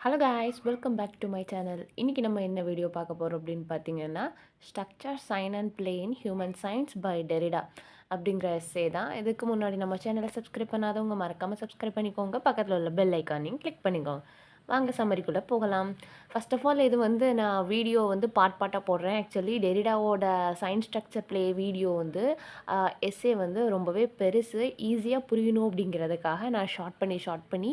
Hello guys, welcome back to my channel. இன்றைக்கி நம்ம என்ன வீடியோ பார்க்க போகிறோம் அப்படின்னு பார்த்தீங்கன்னா, structure, sign and play in human science by Derrida அப்படிங்கிற எஸ்ஸே தான். இதுக்கு முன்னாடி நம்ம சேனலை சப்ஸ்கிரைப் பண்ணாதவங்க மறக்காமல் சப்ஸ்கிரைப் பண்ணிக்கோங்க. பக்கத்தில் உள்ள பெல் ஐக்கானையும் கிளிக் பண்ணிக்கோங்க. வாங்க சம்மரிக்குள்ளே போகலாம். ஃபர்ஸ்ட் ஆஃப் ஆல் இது வந்து நான் வீடியோ வந்து பார்ட்டாக போடுறேன். ஆக்சுவலி டெரிடாவோட சயின்ஸ் ஸ்ட்ரக்சர் ப்ளே வீடியோ வந்து எஸ்ஸே வந்து ரொம்பவே பெருசு, ஈஸியாக புரியணும் அப்படிங்கிறதுக்காக நான் ஷார்ட் பண்ணி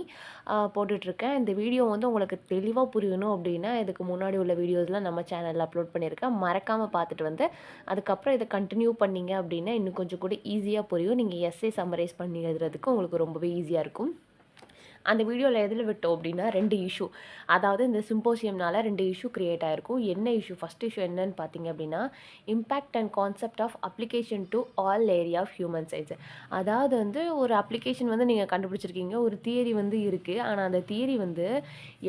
போட்டுட்ருக்கேன். இந்த வீடியோ வந்து உங்களுக்கு தெளிவாக புரியணும் அப்படின்னா, இதுக்கு முன்னாடி உள்ள வீடியோஸ்லாம் நம்ம சேனலில் அப்லோட் பண்ணியிருக்கேன். மறக்காமல் பார்த்துட்டு வந்து அதுக்கப்புறம் இதை கண்டினியூ பண்ணீங்க அப்படின்னா இன்னும் கொஞ்சம் கூட ஈஸியாக புரியும். நீங்கள் எஸ்ஸே சம்மரைஸ் பண்ணி எழுதுறதுக்கு உங்களுக்கு ரொம்பவே ஈஸியாக இருக்கும். அந்த வீடியோவில் எதில் விட்டோம் அப்படின்னா 2 இஷ்யூ. அதாவது இந்த சிம்போசியம்னால 2 இஷ்யூ கிரியேட் ஆகிருக்கும். என்ன இஷ்யூ? ஃபஸ்ட் இஷ்யூ என்னன்னு பார்த்தீங்க அப்படின்னா, impact and concept of application to all area of human science. அதாவது வந்து ஒரு அப்ளிகேஷன் வந்து நீங்கள் கண்டுபிடிச்சிருக்கீங்க, ஒரு தியரி வந்து இருக்குது. ஆனால் அந்த தியரி வந்து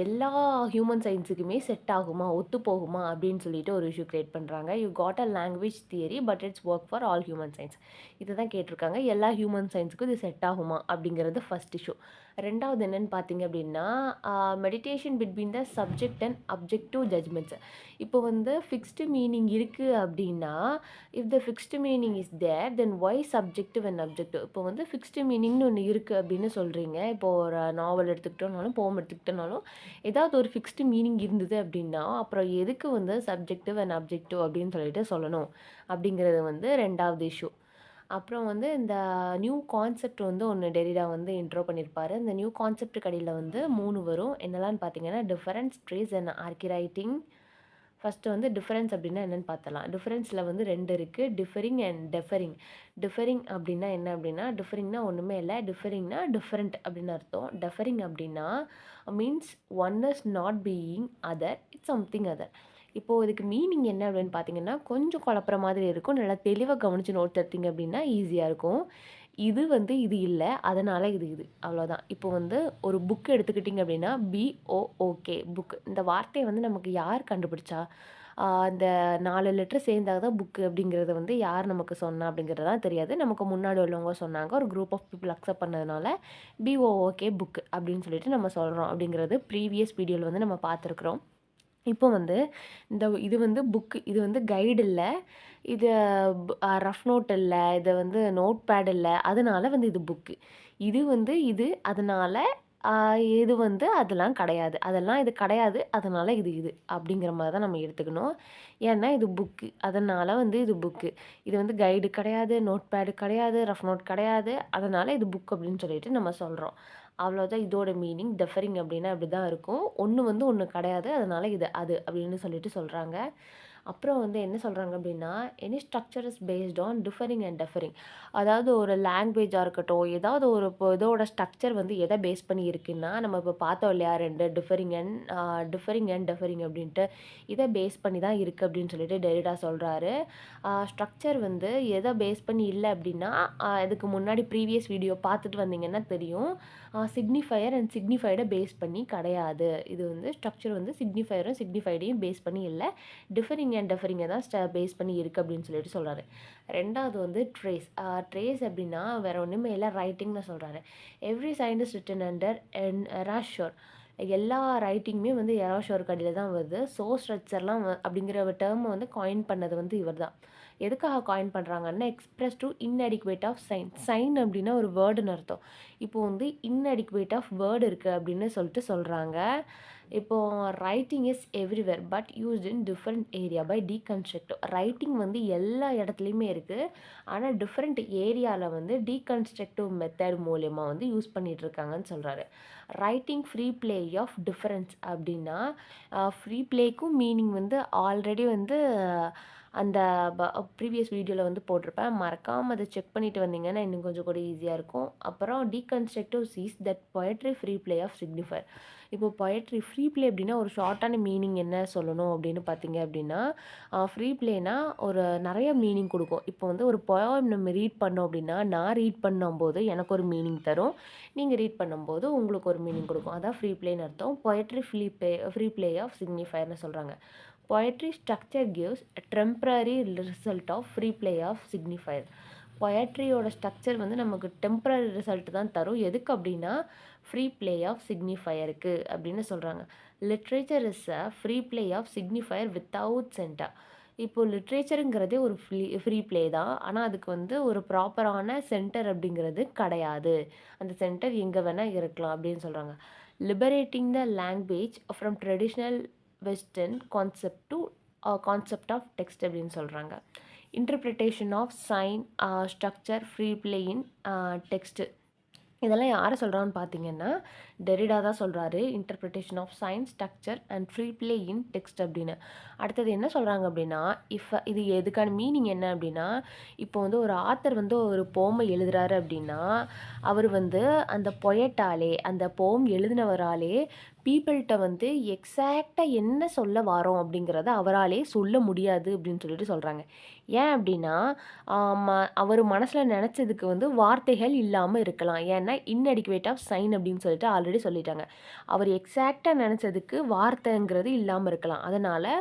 எல்லா ஹியூமன் சயின்ஸுக்குமே செட் ஆகுமா, ஒத்து போகுமா அப்படின்னு சொல்லிட்டு ஒரு இஷ்யூ கிரியேட் பண்ணுறாங்க. You got a language theory but it's work for all human science. இதை தான் கேட்டிருக்காங்க. எல்லா ஹியூமன் சயின்ஸுக்கும் இது செட் ஆகுமா அப்படிங்கிறது ஃபஸ்ட் இஷ்யூ. ரெண்டாவது என்னன்னு பார்த்தீங்க அப்படின்னா, meditation between the subject and objective judgements. இப்போ வந்து ஃபிக்ஸ்டு மீனிங் இருக்குது அப்படின்னா, if the fixed meaning is there then why subjective and objective. இப்போ வந்து ஃபிக்ஸ்டு மீனிங்னு ஒன்று இருக்குது அப்படின்னு சொல்கிறீங்க. இப்போ ஒரு நாவல் எடுத்துக்கிட்டோனாலும் போம் எடுத்துக்கிட்டோனாலும் ஏதாவது ஒரு ஃபிக்ஸ்டு மீனிங் இருந்தது அப்படின்னா அப்புறம் எதுக்கு வந்து சப்ஜெக்டிவ் அண்ட் அப்ஜெக்டிவ் அப்படின்னு சொல்லிட்டு சொல்லணும் அப்படிங்கிறது வந்து ரெண்டாவது இஷ்யூ. அப்புறம் வந்து இந்த நியூ கான்செப்ட் வந்து ஒன்று டெரிடா வந்து இன்ட்ரோ பண்ணியிருப்பாரு. இந்த நியூ கான்செப்ட்டுக்கு அடியில் வந்து 3 வரும். என்னெல்லாம்னு பார்த்தீங்கன்னா, டிஃபரன்ஸ், ட்ரேஸ் அண்ட் ஆர்கிரைட்டிங். ஃபஸ்ட்டு வந்து டிஃபரன்ஸ் அப்படின்னா என்னென்னு பார்த்தலாம். டிஃபரன்ஸில் வந்து 2 இருக்குது, டிஃபரிங் அண்ட் டெஃபரிங். டிஃபரிங் அப்படின்னா என்ன அப்படின்னா, டிஃபரிங்னா ஒன்றுமே இல்லை, டிஃபரிங்னா டிஃப்ரெண்ட் அப்படின்னு அர்த்தம். டெஃபரிங் அப்படின்னா means one is not being other, it's something other. இப்போது இதுக்கு மீனிங் என்ன அப்படின்னு பார்த்தீங்கன்னா, கொஞ்சம் குழப்புற மாதிரி இருக்கும். நல்லா தெளிவாக கவனித்து நோட்ஸ் எடுத்தீங்க அப்படின்னா ஈஸியாக இருக்கும். இது வந்து இது இல்லை, அதனால் இது இது அவ்வளோதான். இப்போ வந்து ஒரு புக் எடுத்துக்கிட்டிங்க அப்படின்னா, BOOK புக். இந்த வார்த்தையை வந்து நமக்கு யார் கண்டுபிடிச்சா? இந்த 4 லெட்டர் சேர்ந்தா தான் புக்கு அப்படிங்கிறத வந்து யார் நமக்கு சொன்னா அப்படிங்கிறதெல்லாம் தெரியாது. நமக்கு முன்னாடி உள்ளவங்க சொன்னாங்க. ஒரு குரூப் ஆஃப் பீப்புள் அக்செப்ட் பண்ணதுனால BOOK புக் அப்படின்னு சொல்லிட்டு நம்ம சொல்கிறோம் அப்படிங்கிறது ப்ரீவியஸ் வீடியோவில் வந்து நம்ம பார்த்துருக்குறோம். இப்போ வந்து இது வந்து புக்கு, இது வந்து கைடு இல்ல. இது ரஃப் நோட் இல்ல. இது வந்து நோட் பேட் இல்ல. அதனால வந்து இது புக்கு. இது வந்து இது. அதனால அ இது வந்து அதெல்லாம் கிடையாது. அதெல்லாம் இது கிடையாது. அதனால இது இது. அப்படிங்கிற மாரி தான் நம்ம எடுத்துக்கணும். ஏன்னா இது புக்கு. அதனால வந்து இது புக்கு. இது வந்து கைடு கிடையாது, நோட் பேடு கிடையாது, ரஃப் நோட் கிடையாது. அதனால இது புக் அப்படின்னு சொல்லிட்டு நம்ம சொல்றோம். அவ்வளோதான் இதோட மீனிங். டெஃபரிங் அப்படின்னா இப்படி தான் இருக்கும். ஒண்ணு வந்து ஒண்ணு கிடையாது. அதனால இது அது அப்படின்னு சொல்லிட்டு சொல்றாங்க. அப்புறம் வந்து என்ன சொல்றாங்க அப்படின்னா, any structure is based on differing and deferring. அதாவது ஒரு லாங்குவேஜா இருக்கட்டும், ஏதாவது ஒரு இப்போ இதோட ஸ்ட்ரக்சர் வந்து எதை பேஸ் பண்ணி இருக்குன்னா, நம்ம இப்போ பார்த்தோம் இல்லையா 2 டிஃபரிங் அண்ட் டெஃபரிங் அப்படின்ட்டு. இதை பேஸ் பண்ணி தான் இருக்குது அப்படின்னு சொல்லிட்டு டெரிடா சொல்றாரு. ஸ்ட்ரக்சர் வந்து எதை பேஸ் பண்ணி இல்ல அப்படின்னா, இதுக்கு முன்னாடி ப்ரீவியஸ் வீடியோ பார்த்துட்டு வந்தீங்கன்னா தெரியும். சிக்னிஃபையர் அண்ட் சிக்னிஃபைடை பேஸ் பண்ணி கிடையாது. இது வந்து ஸ்ட்ரக்சர் வந்து சிக்னிஃபையரும் சிக்னிஃபைடையும் பேஸ் பண்ணி இல்ல. டிஃபரிங் அண்ட் டெஃபரிங்கை தான் பேஸ் பண்ணி இருக்குது அப்படின்னு சொல்லிட்டு சொல்கிறாரு. ரெண்டாவது வந்து ட்ரேஸ். ட்ரேஸ் அப்படின்னா வேற ஒன்றுமே இல்லை, ரைட்டிங்னு சொல்கிறாரு. Every scientist written under erasure. எல்லா ரைட்டிங்குமே வந்து எராஷோருக்கு அடியில் தான் வருது. சோர்ஸ் ஸ்ட்ரக்சர்லாம் அப்படிங்கிற டேர்மை வந்து காயின் பண்ணது வந்து இவர் தான். எதுக்காக காயின் பண்ணுறாங்கன்னா, express to inadequate of sign. Sign அப்படின்னா ஒரு வேர்டுன்னு அர்த்தம். இப்போ வந்து இன்அடிக்குவேட் ஆஃப் வேர்டு இருக்குது அப்படின்னு சொல்லிட்டு சொல்கிறாங்க. இப்போ writing is everywhere but used in different area by deconstruct. Writing வந்து எல்லா இடத்துலையுமே இருக்குது. ஆனால் டிஃப்ரெண்ட் ஏரியாவில் வந்து டீகன்ஸ்ட்ரக்டிவ் மெத்தட் மூலயமா வந்து யூஸ் பண்ணிகிட்டு இருக்காங்கன்னு சொல்கிறாரு. Writing free play of difference அப்படின்னா, ஃப்ரீ ப்ளேக்கும் மீனிங் வந்து ஆல்ரெடி வந்து அந்த ப்ரீவியஸ் வீடியோவில் வந்து போட்டிருப்பேன். மறக்காமல் அதை செக் பண்ணிட்டு வந்தீங்கன்னா இன்னும் கொஞ்சம் கூட ஈஸியாக இருக்கும். அப்புறம் deconstructive sees that poetry free play of signifier. இப்போ பொயட்ரி ஃப்ரீ ப்ளே அப்படின்னா ஒரு ஷார்ட்டான மீனிங் என்ன சொல்லணும் அப்படின்னு பார்த்தீங்க அப்படின்னா, ஃப்ரீ ப்ளேனா ஒரு நிறைய மீனிங் கொடுக்கும். இப்போ வந்து ஒரு பொயம் நம்ம ரீட் பண்ணோம் அப்படின்னா, நான் ரீட் பண்ணும்போது எனக்கு ஒரு மீனிங் தரும். நீங்கள் ரீட் பண்ணும்போது உங்களுக்கு ஒரு மீனிங் கொடுக்கும். அதான் ஃப்ரீ ப்ளேன்னு அர்த்தம். பொயட்ரி ஃப்ரீ ப்ளே ஆஃப் சிக்னிஃபையர்னு சொல்கிறாங்க. Poetry structure gives a temporary result of free play of signifier. பொயட்ரியோட ஸ்ட்ரக்சர் வந்து நமக்கு டெம்பரரி ரிசல்ட் தான் தரும். எதுக்கு அப்படின்னா, ஃப்ரீ ப்ளே ஆஃப் சிக்னிஃபையருக்கு அப்படின்னு சொல்கிறாங்க. Literature is a free play of signifier without centre. இப்போ லிட்ரேச்சருங்கிறதே ஒரு ஃப்ரீ ப்ளே தான். ஆனால் அதுக்கு வந்து ஒரு ப்ராப்பரான சென்டர் அப்படிங்கிறது கிடையாது. அந்த சென்டர் எங்கே வேணால் இருக்கலாம் அப்படின்னு சொல்கிறாங்க. Liberating the language from traditional western concept to concept of text அப்படின்னு சொல்கிறாங்க. Interpretation of sign structure free play in text. இதெல்லாம் யாரை சொல்கிறான்னு பார்த்தீங்கன்னா, டெரிடா தான் சொல்கிறாரு. Interpretation of science structure and free play in text அப்படின்னு. அடுத்தது என்ன சொல்கிறாங்க அப்படின்னா, இது எதுக்கான மீனிங் என்ன அப்படின்னா, இப்போ வந்து ஒரு ஆத்தர் வந்து ஒரு போமை எழுதுறாரு அப்படின்னா, அவர் வந்து அந்த பொயட்டாலே அந்த போம் எழுதினவராலே பீப்பிள்கிட்ட வந்து எக்ஸாக்டாக என்ன சொல்ல வரோம் அப்படிங்கிறத அவராலே சொல்ல முடியாது அப்படின்னு சொல்லிட்டு சொல்கிறாங்க. ஏன் அப்படின்னா, அவர் மனசில் நினச்சதுக்கு வந்து வார்த்தைகள் இல்லாமல் இருக்கலாம். ஏன்னா இன்அடிக்குவேட் ஆஃப் சைன் அப்படின்னு சொல்லிட்டு ஆல்ரெடி சொல்லிட்டாங்க. அவர் எக்ஸாக்டாக நினச்சதுக்கு வார்த்தைங்கிறது இல்லாமல் இருக்கலாம். அதனால்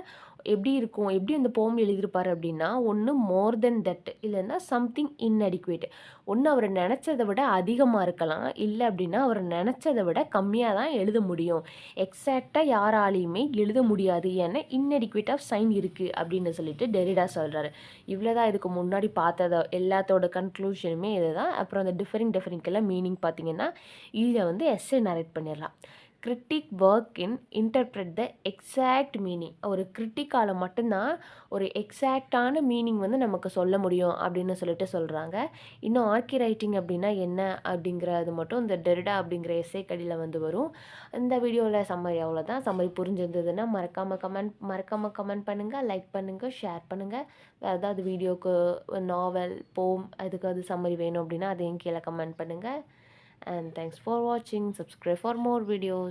எப்படி இருக்கும், எப்படி அந்த போம் எழுதியிருப்பார் அப்படின்னா, ஒன்று மோர் தென் தட் இல்லைன்னா சம்திங் இன்அடிக்குவேட். ஒன்று அவர் நினச்சதை விட அதிகமாக இருக்கலாம், இல்லை அப்படின்னா அவர் நினச்சதை விட கம்மியாக தான் எழுத முடியும். எக்ஸாக்டாக யாராலையுமே எழுத முடியாது, ஏன்னா இன்அடிக்குவேட் ஆஃப் சைன் இருக்குது அப்படின்னு சொல்லிட்டு டெரிடா சொல்கிறாரு. இவ்வளோதான் இதுக்கு முன்னாடி பார்த்தத எல்லாத்தோட கன்க்ளூஷனுமே இது தான். அப்புறம் அந்த டிஃபரிங்கெல்லாம் மீனிங் பார்த்தீங்கன்னா, இதில் வந்து எஸ்ஸே நரேட் பண்ணிடலாம். Critic work in interpret the exact meaning. ஒரு கிரிட்டிக்கால் மட்டும்தான் ஒரு எக்ஸாக்டான மீனிங் வந்து நமக்கு சொல்ல முடியும் அப்படின்னு சொல்லிட்டு சொல்கிறாங்க. இன்னும் ஆர்கி ரைட்டிங் அப்படின்னா என்ன அப்படிங்கிறது மட்டும் இந்த டெரிடா அப்படிங்கிற எஸ்ஸே கடியில் வந்து வரும். இந்த வீடியோவில் சம்மரி அவ்வளோதான். சம்மரி புரிஞ்சிருந்ததுன்னா மறக்காமல் கமெண்ட் பண்ணுங்கள், லைக் பண்ணுங்கள், ஷேர் பண்ணுங்கள். வேறு ஏதாவது வீடியோக்கு நாவல், போம் அதுக்கு அது சம்மரி வேணும் அப்படின்னா அதையும் கீழே கமெண்ட் பண்ணுங்கள். And thanks for watching. Subscribe for more videos.